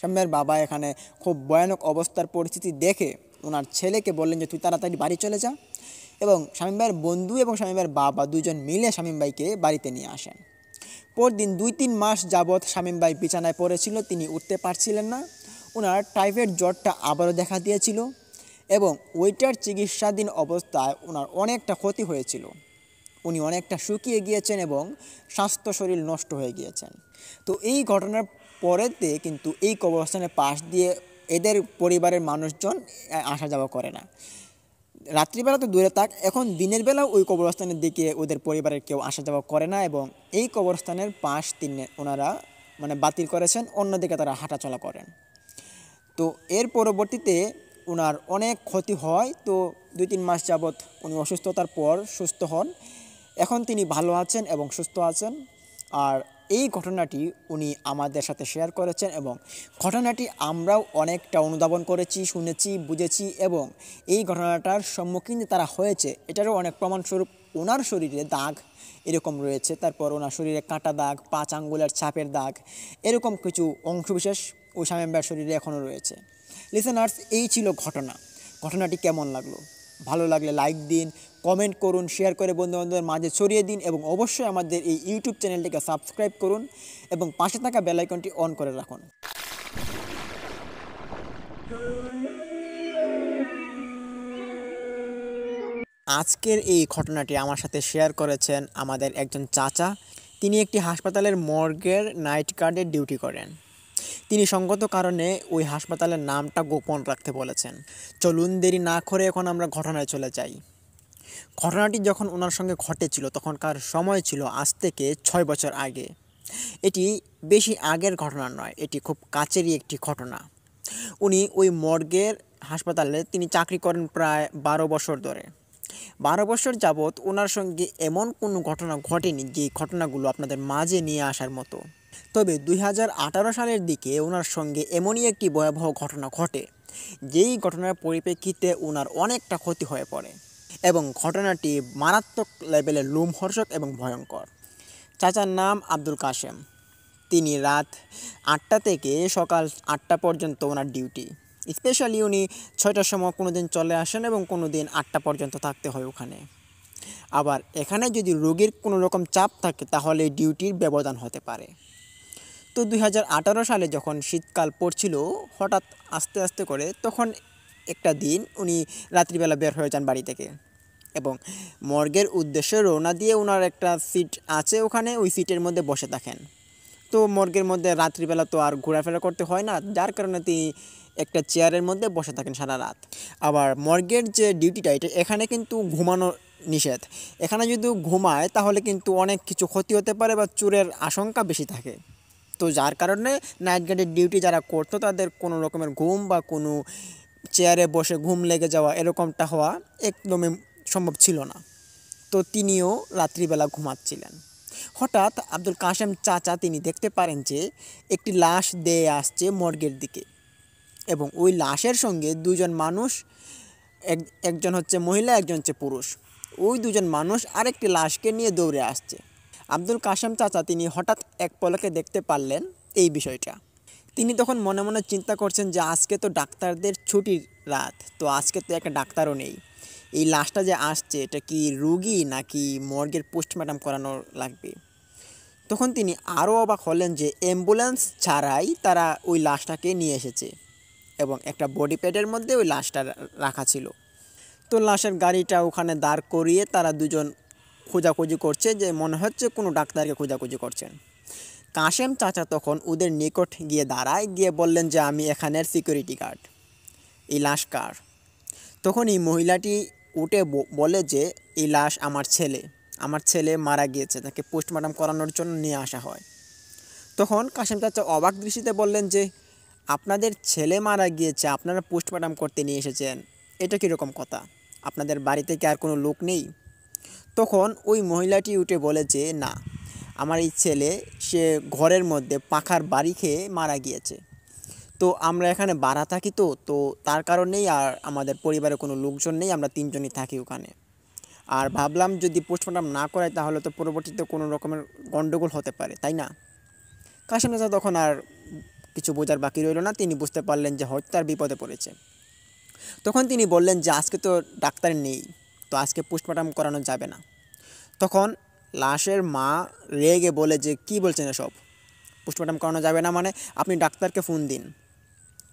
শামীমের বাবা এখানে খুব ভয়ানক অবস্থার পরিস্থিতি দেখে ওনার ছেলেকে বললেন যে তুই তাড়াতাড়ি বাড়ি চলে যা, এবং শামীম ভাইয়ের বন্ধু এবং শামীম ভাইয়ের বাবা দুজন মিলে শামীম ভাইকে বাড়িতে নিয়ে আসেন। পরদিন 2-3 মাস যাবৎ শামীম ভাই বিছানায় পড়েছিল, তিনি উঠতে পারছিলেন না। ওনার টাইফয়েড জ্বরটা আবারও দেখা দিয়েছিল এবং ওইটার চিকিৎসাধীন অবস্থায় ওনার অনেকটা ক্ষতি হয়েছিল। উনি অনেকটা শুকিয়ে গিয়েছেন এবং স্বাস্থ্য শরীর নষ্ট হয়ে গিয়েছেন। তো এই ঘটনার পরেতে কিন্তু এই কবরস্থানের পাশ দিয়ে এদের পরিবারের মানুষজন আসা যাওয়া করে না। রাত্রিবেলা তো দূরে থাক, এখন দিনের বেলাও ওই কবরস্থানের দিকে ওদের পরিবারের কেউ আসা যাওয়া করে না এবং এই কবরস্থানের পাশ ওনারা বাতিল করেছেন, অন্যদিকে তারা হাঁটাচলা করেন। তো এর পরবর্তীতে ওনার অনেক ক্ষতি হয়। তো 2-3 মাস যাবৎ উনি অসুস্থতার পর সুস্থ হন। এখন তিনি ভালো আছেন এবং সুস্থ আছেন। আর এই ঘটনাটি উনি আমাদের সাথে শেয়ার করেছেন এবং ঘটনাটি আমরাও অনেকটা অনুধাবন করেছি, শুনেছি, বুঝেছি এবং এই ঘটনাটার সম্মুখীন যে তারা হয়েছে এটারও অনেক প্রমাণস্বরূপ ওনার শরীরে দাগ এরকম রয়েছে, তারপর ওনার শরীরে কাটা দাগ, 5 আঙ্গুলের ছাপের দাগ, এরকম কিছু অংশবিশেষ ওই শামীম ভাইয়ের শরীরে এখনও রয়েছে। লিসেনার্স, এই ছিল ঘটনাটি কেমন লাগলো? ভালো লাগলে লাইক দিন, কমেন্ট করুন, শেয়ার করে বন্ধুবান্ধবের মাঝে ছড়িয়ে দিন এবং অবশ্যই আমাদের এই ইউটিউব চ্যানেলটিকে সাবস্ক্রাইব করুন এবং পাশে থাকা বেল আইকনটি অন করে রাখুন। আজকের এই ঘটনাটি আমার সাথে শেয়ার করেছেন আমাদের একজন চাচা। তিনি একটি হাসপাতালের মর্গের নাইট গার্ডের ডিউটি করেন। তিনি সঙ্গত কারণে ওই হাসপাতালের নামটা গোপন রাখতে বলেছেন। চলুন দেরি না করে এখন আমরা ঘটনায় চলে যাই। ঘটনাটি যখন ওনার সঙ্গে ঘটেছিল তখনকার সময় ছিল আজ থেকে 6 বছর আগে। এটি বেশি আগের ঘটনা নয়, এটি খুব কাছেরই একটি ঘটনা। উনি ওই মর্গের হাসপাতালে তিনি চাকরি করেন প্রায় 12 বছর ধরে। 12 বছর যাবৎ ওনার সঙ্গে এমন কোনো ঘটনা ঘটেনি যে ঘটনাগুলো আপনাদের মাঝে নিয়ে আসার মতো। তবে 2018 সালের দিকে ওনার সঙ্গে এমনই একটি ভয়াবহ ঘটনা ঘটে, যেই ঘটনার পরিপ্রেক্ষিতে ওনার অনেকটা ক্ষতি হয়ে পড়ে এবং ঘটনাটি মারাত্মক লেভেলের লোমহর্ষক এবং ভয়ঙ্কর। চাচার নাম আব্দুল কাশেম। তিনি রাত 8টা থেকে সকাল 8টা পর্যন্ত ওনার ডিউটি। স্পেশালি উনি 6টার সময় কোনো দিন চলে আসেন এবং কোনো দিন 8টা পর্যন্ত থাকতে হয় ওখানে। আবার এখানে যদি রোগীর কোনো রকম চাপ থাকে তাহলে ডিউটির ব্যবধান হতে পারে। তো 2018 সালে যখন শীতকাল পড়ছিল হঠাৎ আস্তে আস্তে করে, তখন একটা দিন উনি রাত্রিবেলা বের হয়ে যান বাড়ি থেকে এবং মর্গের উদ্দেশ্যে রওনা দিয়ে ওনার একটা সিট আছে ওখানে, ওই সিটের মধ্যে বসে থাকেন। তো মর্গের মধ্যে রাত্রিবেলা তো আর ঘোরাফেরা করতে হয় না, যার কারণে তিনি একটা চেয়ারের মধ্যে বসে থাকেন সারা রাত। আবার মর্গের যে ডিউটিটা এটা এখানে কিন্তু ঘুমানো নিষেধ। এখানে যদি ঘুমায় তাহলে কিন্তু অনেক কিছু ক্ষতি হতে পারে বা চোরের আশঙ্কা বেশি থাকে। তো যার কারণে নাইট গার্ডের ডিউটি যারা করতো তাদের কোনো রকমের ঘুম বা কোনো চেয়ারে বসে ঘুম লেগে যাওয়া এরকমটা হওয়া একদমই সম্ভব ছিল না। তো তিনিও রাত্রিবেলা ঘুমাচ্ছিলেন। হঠাৎ আব্দুল কাশেম চাচা তিনি দেখতে পারেন যে একটি লাশ দিয়ে আসছে মর্গের দিকে এবং ওই লাশের সঙ্গে দুজন মানুষ, একজন হচ্ছে মহিলা, একজন হচ্ছে পুরুষ। ওই দুজন মানুষ আরেকটি লাশকে নিয়ে দৌড়ে আসছে। আব্দুল কাশেম চাচা তিনি হঠাৎ এক পলকে দেখতে পারলেন এই বিষয়টা। তিনি তখন মনে মনে চিন্তা করছেন যে আজকে তো ডাক্তারদের ছুটির রাত, তো আজকে তো একটা ডাক্তারও নেই। এই লাশটা যে আসছে এটা কি রুগী নাকি মর্গের পোস্টমর্টম করানো লাগবে। তখন তিনি আরও অবাক হলেন যে অ্যাম্বুলেন্স ছাড়াই তারা ওই লাশটাকে নিয়ে এসেছে এবং একটা বডি প্যাডের মধ্যে ওই লাশটা রাখা ছিল। তো লাশের গাড়িটা ওখানে দাঁড় করিয়ে তারা দুজন খোঁজাখুঁজি করছে, যে মনে হচ্ছে কোনো ডাক্তারকে খোঁজাখুঁজি করছেন। কাশেম চাচা তখন ওদের নিকট গিয়ে দাঁড়ায়, গিয়ে বললেন যে আমি এখানের সিকিউরিটি গার্ড, এই লাশ কার? তখন এই মহিলাটি উঠে বলে যে এই লাশ আমার ছেলে মারা গিয়েছে, তাকে পোস্টমর্টম করানোর জন্য নিয়ে আসা হয়। তখন কাশেম চাচা অবাক দৃষ্টিতে বললেন যে আপনাদের ছেলে মারা গিয়েছে, আপনারা পোস্টমর্টম করতে নিয়ে এসেছেন, এটা কীরকম কথা? আপনাদের বাড়িতে কি আর কোনো লোক নেই? তখন ওই মহিলাটি উঠে বলে যে না, আমার এই ছেলে সে ঘরের মধ্যে পাখার বাড়ি খেয়ে মারা গিয়েছে। তো আমরা এখানে ভাড়া থাকি, তো তার কারণেই আর আমাদের পরিবারে কোনো লোকজন নেই, আমরা 3 জনই থাকি ওখানে। আর ভাবলাম যদি পোস্টমর্টম না করাই তাহলে তো পরবর্তীতে কোনো রকমের গণ্ডগোল হতে পারে, তাই না? কাশেম চাচা তখন আর কিছু বোঝার বাকি রইল না, তিনি বুঝতে পারলেন যে হয়তো তার বিপদে পড়েছে। তখন তিনি বললেন যে আজকে তো ডাক্তার নেই, তো আজকে পোস্টমর্টম করানো যাবে না। তখন লাশের মা রেগে বলে যে কি বলছেন এসব, পোস্টমর্টম করানো যাবে না মানে? আপনি ডাক্তারকে ফোন দিন।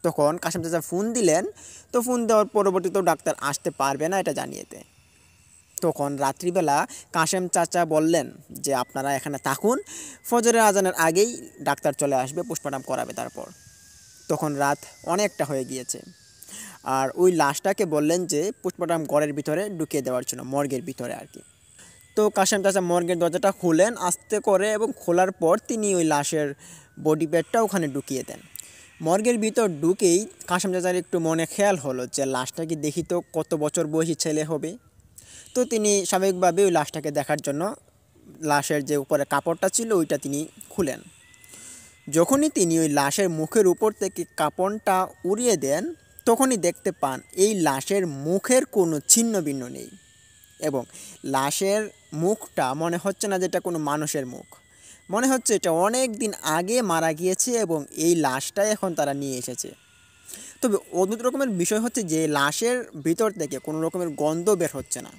তখন কাশেম চাচা ফোন দিলেন, তো ফোন দেওয়ার পরবর্তীতেও ডাক্তার আসতে পারবে না এটা জানিয়েতে। তখন রাত্রিবেলা কাশেম চাচা বললেন যে আপনারা এখানে থাকুন, ফজরের আজানের আগেই ডাক্তার চলে আসবে, পোস্টমর্টম করাবে তারপর। তখন রাত অনেকটা হয়ে গিয়েছে আর ওই লাশটাকে বললেন যে পোস্টমর্টম ঘরের ভিতরে ঢুকিয়ে দেওয়ার জন্য, মর্গের ভিতরে আর কি। তো কাশেম চাচা মর্গের দরজাটা খুলেন আস্তে করে এবং খোলার পর তিনি ওই লাশের বডি প্যাডটা ওখানে ঢুকিয়ে দেন। মর্গের ভিতর ঢুকেই কাশেম চাচার একটু মনে খেয়াল হলো যে লাশটা কি দেখি তো কত বছর বয়সী ছেলে হবে। তো তিনি স্বাভাবিকভাবে ওই লাশটাকে দেখার জন্য লাশের যে উপরে কাপড়টা ছিল ওইটা তিনি খুলেন। যখনই তিনি ওই লাশের মুখের উপর থেকে কাপড়টা উড়িয়ে দেন তখনই দেখতে পান এই লাশের মুখের কোনো ছিন্ন ভিন্ন নেই এবং লাশের মুখটা মনে হচ্ছে না যেটা কোনো মানুষের মুখ, মনে হচ্ছে এটা অনেক দিন আগে মারা গিয়েছে এবং এই লাশটাই এখন তারা নিয়ে এসেছে। তবে অদ্ভুত রকমের বিষয় হচ্ছে যে লাশের ভিতর থেকে কোনো রকমের গন্ধ বের হচ্ছে না।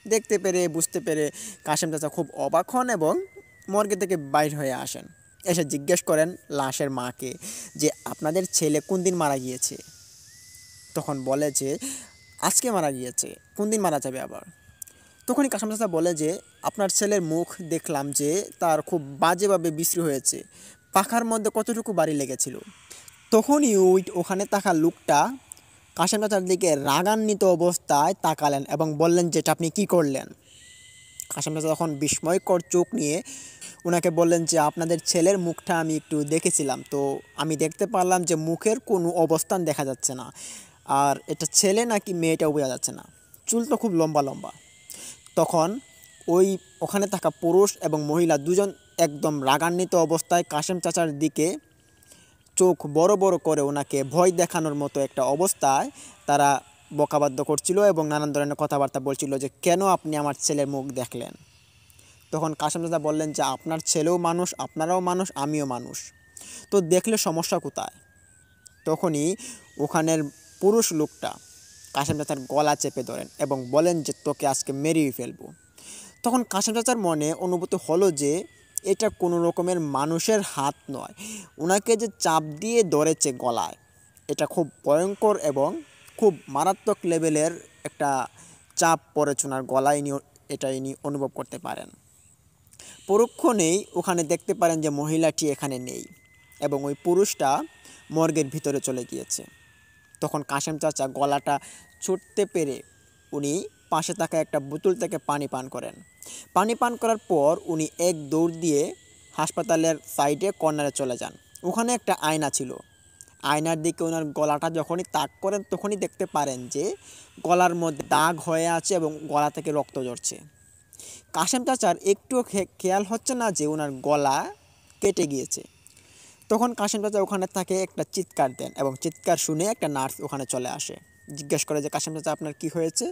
দেখতে পেরে বুঝতে পেরে কাশেম চাচা খুব অবাক হন এবং মর্গে থেকে বাইর হয়ে আসেন। এসে জিজ্ঞেস করেন লাশের মাকে যে আপনাদের ছেলে কোন দিন মারা গিয়েছে। তখন বলে যে আজকে মারা গিয়েছে, কোন দিন মারা যাবে আবার। তখনই কাশেম চাচা বলে যে আপনার ছেলের মুখ দেখলাম যে তার খুব বাজেভাবে বিশ্রী হয়েছে, পাখার মধ্যে কতটুকু বাড়ি লেগেছিল। তখনই ওখানে থাকা লোকটা কাশেম চাচার দিকে রাগান্বিত অবস্থায় তাকালেন এবং বললেন যে এটা আপনি কী করলেন। কাশেম চাচা তখন বিস্ময়কর চোখ নিয়ে ওনাকে বললেন যে আপনাদের ছেলের মুখটা আমি একটু দেখেছিলাম, তো আমি দেখতে পারলাম যে মুখের কোনো অবস্থান দেখা যাচ্ছে না, আর এটা ছেলে নাকি মেয়েটাও বোঝা যাচ্ছে না, চুল তো খুব লম্বা লম্বা। তখন ওখানে থাকা পুরুষ এবং মহিলা দুজন একদম রাগান্বিত অবস্থায় কাশেম চাচার দিকে চোখ বড় বড় করে ওনাকে ভয় দেখানোর মতো একটা অবস্থায় তারা বকাবাদ্য করছিল এবং নানান ধরনের কথাবার্তা বলছিল যে কেন আপনি আমার ছেলের মুখ দেখলেন। তখন কাশেম চাচা বললেন যে আপনার ছেলেও মানুষ, আপনারাও মানুষ, আমিও মানুষ, তো দেখলে সমস্যা কোথায়। তখনই ওখানের পুরুষ লোকটা কাশেম চাচার গলা চেপে ধরেন এবং বলেন যে তোকে আজকে মেরেই ফেলবো। তখন কাশেম চাচার মনে অনুভূতি হলো যে এটা কোনো রকমের মানুষের হাত নয়, ওনাকে যে চাপ দিয়ে ধরেছে গলায়, এটা খুব ভয়ঙ্কর এবং খুব মারাত্মক লেভেলের একটা চাপ পড়েছে ওনার গলায়, ইনি অনুভব করতে পারেন। পরক্ষণেই ওখানে দেখতে পারেন যে মহিলাটি এখানে নেই এবং ওই পুরুষটা মর্গের ভিতরে চলে গিয়েছে। তখন কাশেম চাচা গলাটা ছুটতে পেরে উনি পাশে থাকা একটা বোতল থেকে পানি পান করেন। পানি পান করার পর উনি এক দৌড় দিয়ে হাসপাতালের সাইডে কর্নারে চলে যান। ওখানে একটা আয়না ছিল, আয়নার দিকে ওনার গলাটা যখনই তাক করেন তখনই দেখতে পারেন যে গলার মধ্যে দাগ হয়ে আছে এবং গলা থেকে রক্ত ঝরছে। কাশেম চাচার একটুও খেয়াল হচ্ছে না যে ওনার গলা কেটে গিয়েছে। তখন কাশেম চাচা ওখানে তাকে একটা চিৎকার দেন এবং চিৎকার শুনে একটা নার্স ওখানে চলে আসে, জিজ্ঞেস করে যে কাশেম চাচা আপনার কি হয়েছে।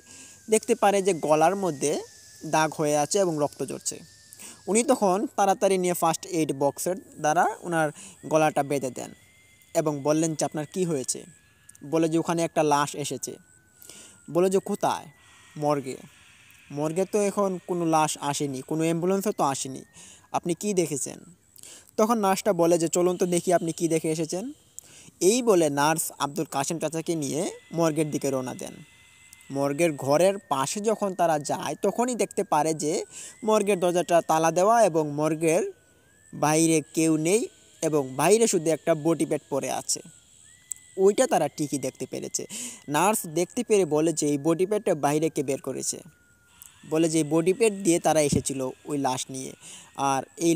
দেখতে পারে যে গলার মধ্যে দাগ হয়ে আছে এবং রক্ত ঝরছে। উনি তখন তাড়াতাড়ি নিয়ে ফার্স্ট এইড বক্সের দ্বারা ওনার গলাটা বেঁধে দেন এবং বললেন যে আপনার কি হয়েছে। বলে যে ওখানে একটা লাশ এসেছে। বলে যে কোথায়? মর্গে। মর্গে তো এখন কোনো লাশ আসেনি, কোনো অ্যাম্বুলেন্সও তো আসেনি, আপনি কি দেখেছেন? তখন নার্সটা বলে যে চলুন তো দেখি আপনি কি দেখে এসেছেন। এই বলে নার্স আব্দুল কাশেম চাচাকে নিয়ে মর্গের দিকে রওনা দেন। মর্গের ঘরের পাশে যখন তারা যায় তখনই দেখতে পারে যে মর্গের দরজাটা তালা দেওয়া এবং মর্গের বাইরে কেউ নেই এবং বাইরে শুধু একটা বডি প্যাড পড়ে আছে। ওইটা তারা ঠিকই দেখতে পেরেছে। নার্স দেখতে পেরে বলে যে এই বডি প্যাডটা বাইরে কে বের করেছে। বলে যে বডি প্যাড দিয়ে তারা এসেছিল ওই লাশ নিয়ে, আর এই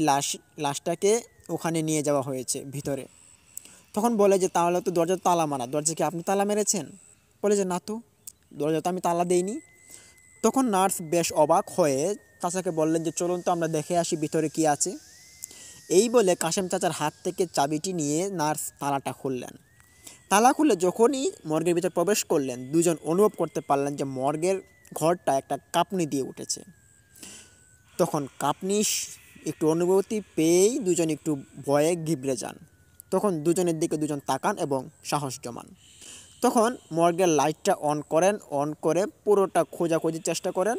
লাশটাকে ওখানে নিয়ে যাওয়া হয়েছে ভিতরে। তখন বলে যে তাহলে তো দরজা তালা মারা, দরজা কি আপনি তালা মেরেছেন? বলে যে না তো, দরজা তো আমি তালা দেইনি। তখন নার্স বেশ অবাক হয়ে চাচাকে বললেন যে চলুন তো আমরা দেখে আসি ভিতরে কি আছে। এই বলে কাশেম চাচার হাত থেকে চাবিটি নিয়ে নার্স তালাটা খুললেন। তালা খুলে যখনই মর্গের ভিতরে প্রবেশ করলেন দুজন অনুভব করতে পারলেন যে মর্গের ঘরটা একটা কাঁপুনি দিয়ে উঠেছে। তখন কাঁপুনি একটু অনুভূতি পেয়েই দুজন একটু ভয়ে ঘিবড়ে যান। তখন দুজনের দিকে দুজন তাকান এবং সাহস জমান। তখন মর্গের লাইটটা অন করেন, অন করে পুরোটা খোঁজাখুঁজির চেষ্টা করেন।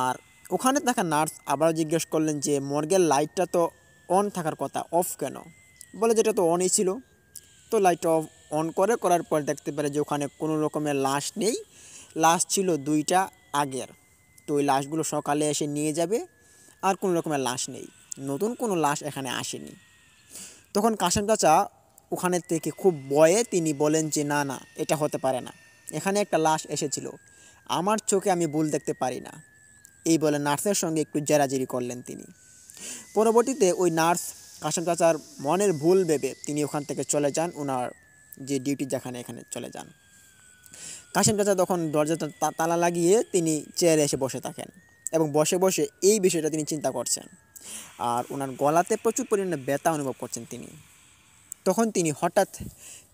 আর ওখানে থাকা নার্স আবার জিজ্ঞেস করলেন যে মর্গের লাইটটা তো অন থাকার কথা, অফ কেন? বলে যেটা তো অনই ছিল। তো লাইট অন করার পর দেখতে পারে যে ওখানে কোনো রকমের লাশ নেই, লাশ ছিল দুইটা আগের। তো ওই লাশগুলো সকালে এসে নিয়ে যাবে, আর কোনো রকমের লাশ নেই, নতুন কোনো লাশ এখানে আসেনি। তখন কাশেম চাচা ওখানে থেকে খুব ভয়ে তিনি বলেন যে না না, এটা হতে পারে না, এখানে একটা লাশ এসেছিল, আমার চোখে আমি ভুল দেখতে পারি না। এই বলে নার্সের সঙ্গে একটু জেরাজেরি করলেন তিনি। পরবর্তীতে ওই নার্স কাশেম চাচার মনের ভুল ভেবে তিনি ওখান থেকে চলে যান, ওনার যে ডিউটি যেখানে এখানে চলে যান। কাশেম চাচা তখন দরজাটা তালা লাগিয়ে তিনি চেয়ারে এসে বসে থাকেন। এবং বসে বসে এই বিষয়টা তিনি চিন্তা করছেন। আর ওনার গলাতে প্রচুর পরিমাণে ব্যথা অনুভব করছেন তিনি। তখন তিনি হঠাৎ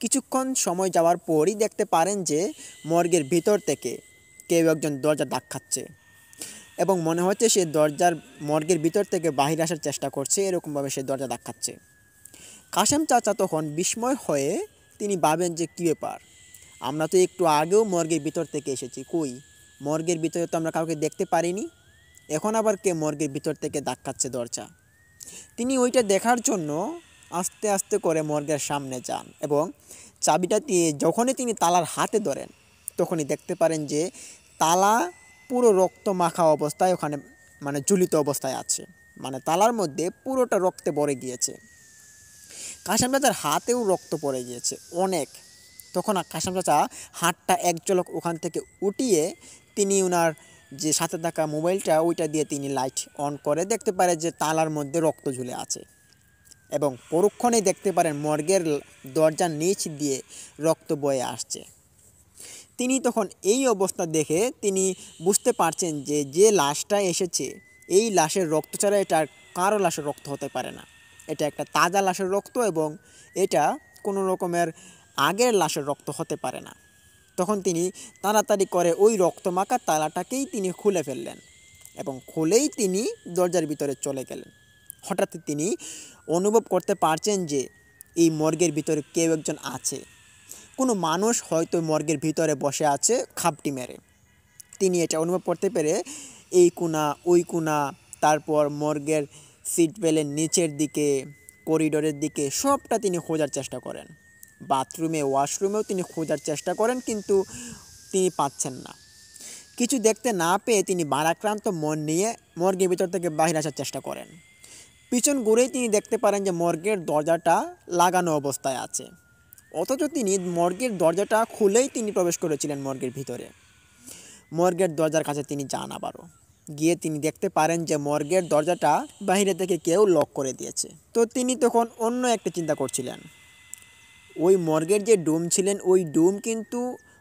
কিছুক্ষণ সময় যাওয়ার পরই দেখতে পারেন যে মর্গের ভিতর থেকে কেউ একজন দরজা ধাক্কাচ্ছে এবং মনে হচ্ছে সে মর্গের ভিতর থেকে বাহিরে আসার চেষ্টা করছে, এরকমভাবে সে দরজা ধাক্কাচ্ছে। কাশেম চাচা তখন বিস্ময় হয়ে তিনি ভাবেন যে কী ব্যাপার, আমরা তো একটু আগেও মর্গের ভিতর থেকে এসেছি, কই মর্গের ভিতরে তো আমরা কাউকে দেখতে পারিনি, এখন আবার কে মর্গের ভিতর থেকে ধাক্কাচ্ছে দরজা। তিনি ওইটা দেখার জন্য আস্তে আস্তে করে মর্গের সামনে যান এবং চাবিটা দিয়ে যখনই তিনি তালার হাতে ধরেন তখনই দেখতে পারেন যে তালা পুরো রক্ত মাখা অবস্থায় ওখানে ঝুলিত অবস্থায় আছে, তালার মধ্যে পুরোটা রক্তে ভরে গিয়েছে। কাশেম চাচার হাতেও রক্ত পড়ে গিয়েছে অনেক। তখন কাশেম চাচা হাতটা এক ঝলক ওখান থেকে উঠিয়ে তিনি ওনার যে সাথে থাকা মোবাইলটা ওইটা দিয়ে তিনি লাইট অন করে দেখতে পারে যে তালার মধ্যে রক্ত ঝুলে আছে এবং পরক্ষণেই দেখতে পারেন মর্গের দরজার নিচ দিয়ে রক্ত বয়ে আসছে। তিনি তখন এই অবস্থা দেখে তিনি বুঝতে পারছেন যে যে লাশটা এসেছে এই লাশের রক্ত ছাড়া এটা কারো লাশের রক্ত হতে পারে না, এটা একটা তাজা লাশের রক্ত এবং এটা কোনো রকমের আগের লাশের রক্ত হতে পারে না। তখন তিনি তাড়াতাড়ি করে ওই রক্তমাখা তালাটাকেই তিনি খুলে ফেললেন এবং খুলেই তিনি দরজার ভিতরে চলে গেলেন। হঠাৎ তিনি অনুভব করতে পারছেন যে এই মর্গের ভিতরে কেউ একজন আছে, কোনো মানুষ হয়তো মর্গের ভিতরে বসে আছে খাপটি মেরে। তিনি এটা অনুভব করতে পেরে এই কোণা ওই কোণা, তারপর মর্গের সিট বেলের নিচের দিকে, করিডোরের দিকে সবটা তিনি খোঁজার চেষ্টা করেন। বাথরুমে ওয়াশরুমেও তিনি খোঁজার চেষ্টা করেন, কিন্তু তিনি পাচ্ছেন না। কিছু দেখতে না পেয়ে তিনি ভারাক্রান্ত মন নিয়ে মর্গের ভিতর থেকে বাইরে আসার চেষ্টা করেন। পিছন ঘুরেই তিনি দেখতে পারেন যে মর্গের দরজাটা লাগানো অবস্থায় আছে, অথচ তিনি মর্গের দরজাটা খুলেই তিনি প্রবেশ করেছিলেন মর্গের ভিতরে। মর্গের দরজার কাছে তিনি যান, আবারও গিয়ে তিনি দেখতে পারেন যে মর্গের দরজাটা বাইরে থেকে কেউ লক করে দিয়েছে। তো তিনি তখন অন্য একটা চিন্তা করছিলেন, ওই মর্গের যে ডুম ছিলেন ওই ডুম কিন্তু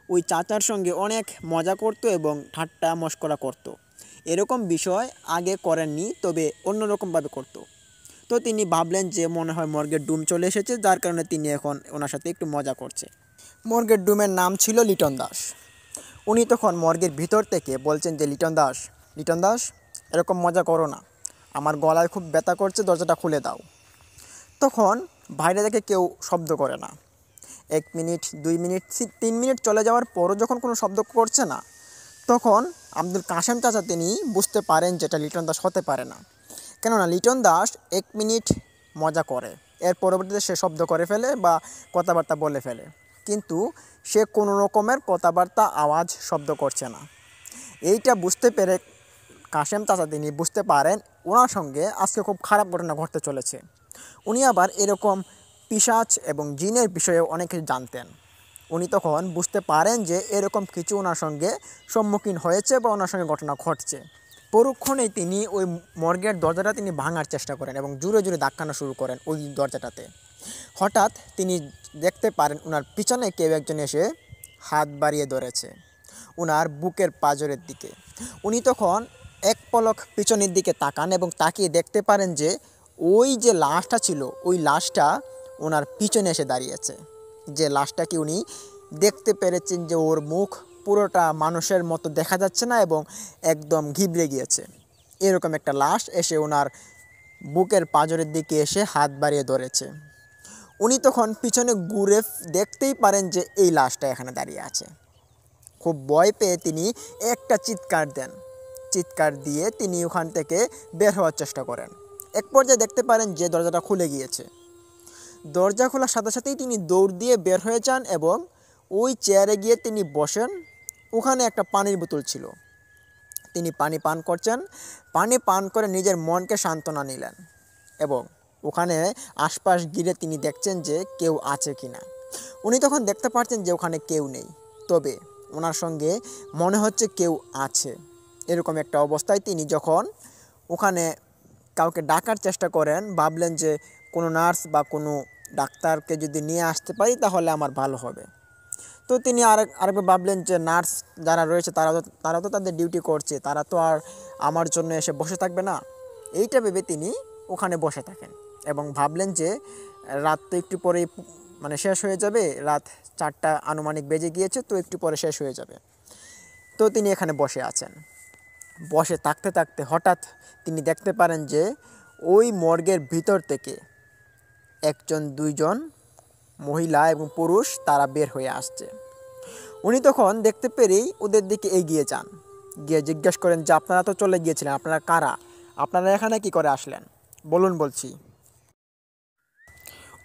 ওই চাচার সঙ্গে অনেক মজা করত এবং ঠাট্টা মশকরা করত। এরকম বিষয় আগে করেননি, তবে অন্যরকমভাবে করত। তো তিনি ভাবলেন যে মনে হয় মর্গের ডুম চলে এসেছে, যার কারণে তিনি এখন ওনার সাথে একটু মজা করছে। মর্গের ডুমের নাম ছিল লিটন দাস। উনি তখন মর্গের ভিতর থেকে বলছেন যে লিটন দাস এরকম মজা করো না, আমার গলায় খুব ব্যথা করছে, দরজাটা খুলে দাও। তখন বাইরে থেকে কেউ শব্দ করে না। 1 মিনিট 2 মিনিট 3 মিনিট চলে যাওয়ার পরও যখন কোনো শব্দ করছে না, তখন আব্দুল কাশেম চাচা তিনি বুঝতে পারেন যেটা লিটন দাস হতে পারে না। কেননা লিটন দাস 1 মিনিট মজা করে, এর পরবর্তীতে সে শব্দ করে ফেলে বা কথাবার্তা বলে ফেলে, কিন্তু সে কোনো রকমের কথাবার্তা আওয়াজ শব্দ করছে না। এইটা বুঝতে পেরে কাশেম চাচা তিনি বুঝতে পারেন ওনার সঙ্গে আজকে খুব খারাপ ঘটনা ঘটতে চলেছে। উনি আবার এরকম পিশাচ এবং জিনের বিষয়ে অনেক কিছু জানতেন। উনি তখন বুঝতে পারেন যে এরকম কিছু ওনার সঙ্গে সম্মুখীন হয়েছে বা ওনার সঙ্গে ঘটনা ঘটছে। পরক্ষণেই তিনি ওই মর্গের দরজাটা তিনি ভাঙার চেষ্টা করেন এবং জোরে জোরে ধাক্কানো শুরু করেন ওই দরজাটাতে। হঠাৎ তিনি দেখতে পারেন ওনার পিছনে কেউ একজন এসে হাত বাড়িয়ে ধরেছে ওনার বুকের পাঁজরের দিকে। উনি তখন এক পলক পিছনের দিকে তাকান এবং তাকিয়ে দেখতে পারেন যে ওই যে লাশটা ছিল ওই লাশটা ওনার পিছনে এসে দাঁড়িয়েছে। যে লাশটাকে উনি দেখতে পেরেছেন যে ওর মুখ পুরোটা মানুষের মতো দেখা যাচ্ছে না এবং একদম ঘিবড়ে গিয়েছে, এরকম একটা লাশ এসে ওনার বুকের পাঁজরের দিকে এসে হাত বাড়িয়ে ধরেছে। উনি তখন পিছনে ঘুরে দেখতেই পারেন যে এই লাশটা এখানে দাঁড়িয়ে আছে। খুব ভয় পেয়ে তিনি একটা চিৎকার দেন, চিৎকার দিয়ে তিনি ওখান থেকে বের হওয়ার চেষ্টা করেন। এক পর্যায়ে দেখতে পারেন যে দরজাটা খুলে গিয়েছে। দরজা খোলার সাথে সাথেই তিনি দৌড় দিয়ে বের হয়ে যান এবং ওই চেয়ারে গিয়ে তিনি বসেন। ওখানে একটা পানির বোতল ছিল, তিনি পানি পান করছেন। পানি পান করে নিজের মনকে সান্ত্বনা নিলেন এবং ওখানে আশপাশ ঘিরে তিনি দেখছেন যে কেউ আছে কি না। উনি তখন দেখতে পাচ্ছেন যে ওখানে কেউ নেই, তবে ওনার সঙ্গে মনে হচ্ছে কেউ আছে। এরকম একটা অবস্থায় তিনি যখন ওখানে কাউকে ডাকার চেষ্টা করেন, ভাবলেন যে কোনো নার্স বা কোনো ডাক্তারকে যদি নিয়ে আসতে পারি তাহলে আমার ভালো হবে। তো তিনি আরেকবার ভাবলেন যে নার্স যারা রয়েছে তারা তো তাদের ডিউটি করছে, তারা তো আর আমার জন্য এসে বসে থাকবে না। এইটা ভেবে তিনি ওখানে বসে থাকেন এবং ভাবলেন যে রাত তো একটু পরেই মানে শেষ হয়ে যাবে, রাত 4টা আনুমানিক বেজে গিয়েছে, তো একটু পরে শেষ হয়ে যাবে। তো তিনি এখানে বসে আছেন। বসে থাকতে থাকতে হঠাৎ তিনি দেখতে পারেন যে ওই মর্গের ভিতর থেকে একজন দুইজন মহিলা এবং পুরুষ তারা বের হয়ে আসছে। উনি তখন দেখতে পেরেই ওদের দিকে এগিয়ে যান, গিয়ে জিজ্ঞেস করেন যে আপনারা তো চলে গিয়েছিলেন, আপনারা কারা, আপনারা এখানে কি করে আসলেন, বলুন বলছি।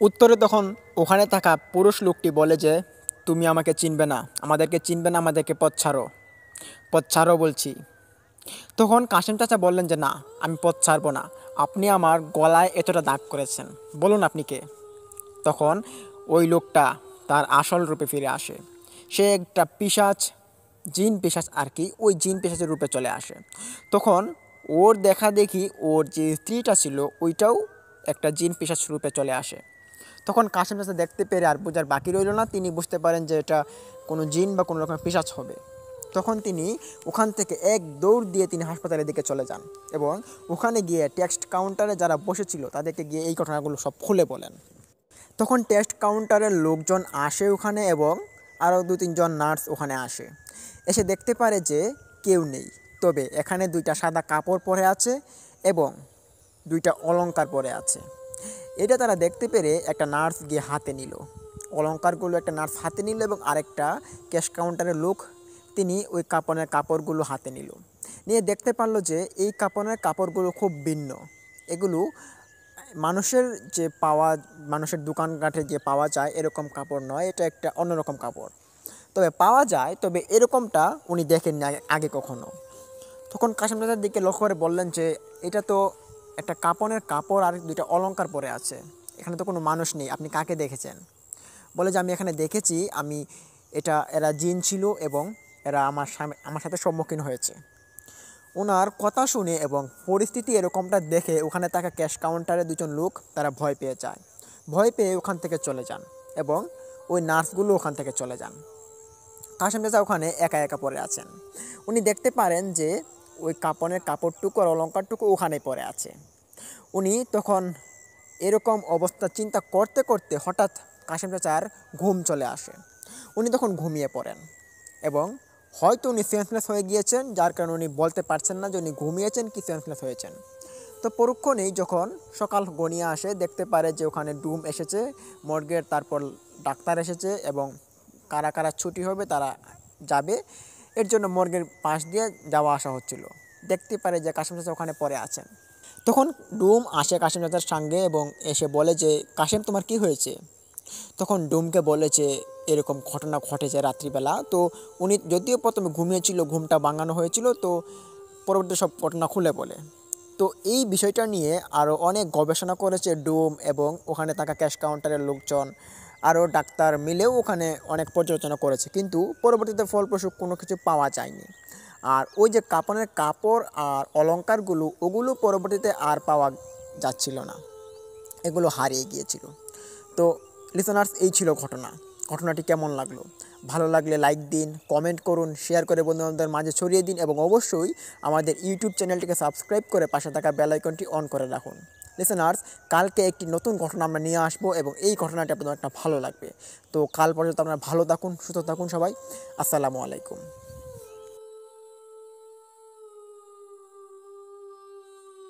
উত্তরে তখন ওখানে থাকা পুরুষ লোকটি বলে যে তুমি আমাকে চিনবে না, আমাদেরকে চিনবে না, আমাদেরকে পথ ছাড়ো বলছি। তখন কাশেম চাচা বললেন যে না, আমি পথ ছাড়বো না, আপনি আমার গলায় এতটা দাগ করেছেন, বলুন আপনি কে। তখন ওই লোকটা তার আসল রূপে ফিরে আসে। সে একটা পিশাচ, জিন পিশাচ আর কি, ওই জিন পিশাচের রূপে চলে আসে। তখন ওর দেখা দেখি ওর যে স্ত্রীটা ছিল ওইটাও একটা জিন পিশাচ রূপে চলে আসে। তখন কাশেম চাচা দেখতে পেরে আর বোঝার বাকি রইল না, তিনি বুঝতে পারেন যে এটা কোনো জিন বা কোনো রকম পিশাচ হবে। তখন তিনি ওখান থেকে এক দৌড় দিয়ে তিনি হাসপাতালের দিকে চলে যান এবং ওখানে গিয়ে টেক্সট কাউন্টারে যারা বসেছিল তাদেরকে গিয়ে এই ঘটনাগুলো সব খুলে বলেন। তখন টেস্ট কাউন্টারের লোকজন আসে ওখানে এবং আরও 2-3 জন নার্স ওখানে আসে। এসে দেখতে পারে যে কেউ নেই, তবে এখানে 2টা সাদা কাপড় পরে আছে এবং 2টা অলংকার পরে আছে। এটা তারা দেখতে পেরে একটা নার্স গিয়ে হাতে নিল, অলংকারগুলো একটা নার্স হাতে নিল এবং আরেকটা ক্যাশ কাউন্টারের লোক তিনি ওই কাপড়ের কাপড়গুলো হাতে নিল। নিয়ে দেখতে পারলো যে এই কাপড়ের কাপড়গুলো খুব ভিন্ন, এগুলো মানুষের দোকানঘাটে যে পাওয়া যায় এরকম কাপড় নয়, এটা একটা অন্যরকম কাপড়, তবে পাওয়া যায়, তবে এরকমটা উনি দেখেননি আগে কখনো। তখন কাশেম চাচার দিকে লক্ষ্য করে বললেন যে এটা তো একটা কাপড়ের কাপড় আর 2টা অলংকার পরে আছে, এখানে তো কোনো মানুষ নেই, আপনি কাকে দেখেছেন? বলে যে আমি এখানে দেখেছি, এরা জিন ছিল এবং এরা আমার সাথে সম্মুখীন হয়েছে। ওনার কথা শুনে এবং পরিস্থিতি এরকমটা দেখে ওখানে থাকা ক্যাশ কাউন্টারে 2জন লোক তারা ভয় পেয়ে যায়, ভয় পেয়ে ওখান থেকে চলে যান এবং ওই নার্সগুলো ওখান থেকে চলে যান। কাশেম চাচা ওখানে একা একা পড়ে আছেন। উনি দেখতে পারেন যে ওই কাপড়ের কাপড়টুকু আর অলংকারটুকু ওখানে পড়ে আছে। উনি তখন এরকম অবস্থা চিন্তা করতে করতে হঠাৎ কাশেম চাচার ঘুম চলে আসে। উনি তখন ঘুমিয়ে পড়েন এবং হয়তো উনি সেন্সলেস হয়ে গিয়েছেন, যার কারণে উনি বলতে পারছেন না যে উনি ঘুমিয়েছেন কি সেন্সলেস হয়েছেন। তো পরক্ষণেই যখন সকাল গনিয়ে আসে দেখতে পারে যে ওখানে ডুম এসেছে মর্গের, তারপর ডাক্তার এসেছে এবং কারা কারা ছুটি হবে তারা যাবে, এর জন্য মর্গের পাশ দিয়ে যাওয়া আসা হচ্ছিল। দেখতে পারে যে কাশেম চাচা ওখানে পড়ে আছেন। তখন ডুম আসে কাশেম চাচার সঙ্গে এবং এসে বলে যে কাশেম তোমার কি হয়েছে? তখন ডুমকে বলে যে এরকম ঘটনা ঘটেছে রাত্রিবেলা। তো উনি যদিও প্রথমে ঘুমিয়েছিল, ঘুমটা ভাঙানো হয়েছিল, তো পরবর্তী সব ঘটনা খুলে বলে। তো এই বিষয়টা নিয়ে আরও অনেক গবেষণা করেছে ডুম এবং ওখানে থাকা ক্যাশ কাউন্টারের লোকজন, আরও ডাক্তার মিলেও ওখানে অনেক পর্যালোচনা করেছে, কিন্তু পরবর্তীতে ফলপ্রসূ কোনো কিছু পাওয়া যায়নি। আর ওই যে কাপড়ের কাপড় আর অলংকারগুলো ওগুলো পরবর্তীতে আর পাওয়া যাচ্ছিল না, এগুলো হারিয়ে গিয়েছিল। তো লিসনার্স, এই ছিল ঘটনাটি কেমন লাগলো? ভালো লাগলে লাইক দিন, কমেন্ট করুন, শেয়ার করে বন্ধুবান্ধবদের মাঝে ছড়িয়ে দিন এবং অবশ্যই আমাদের ইউটিউব চ্যানেলটিকে সাবস্ক্রাইব করে পাশে থাকা বেল আইকনটি অন করে রাখুন। লিসনার্স, কালকে একটি নতুন ঘটনা আমরা নিয়ে আসবো এবং এই ঘটনাটি আপনাদের একটা ভালো লাগবে। তো কাল পর্যন্ত আপনারা ভালো থাকুন, সুস্থ থাকুন সবাই। আসসালামু আলাইকুম।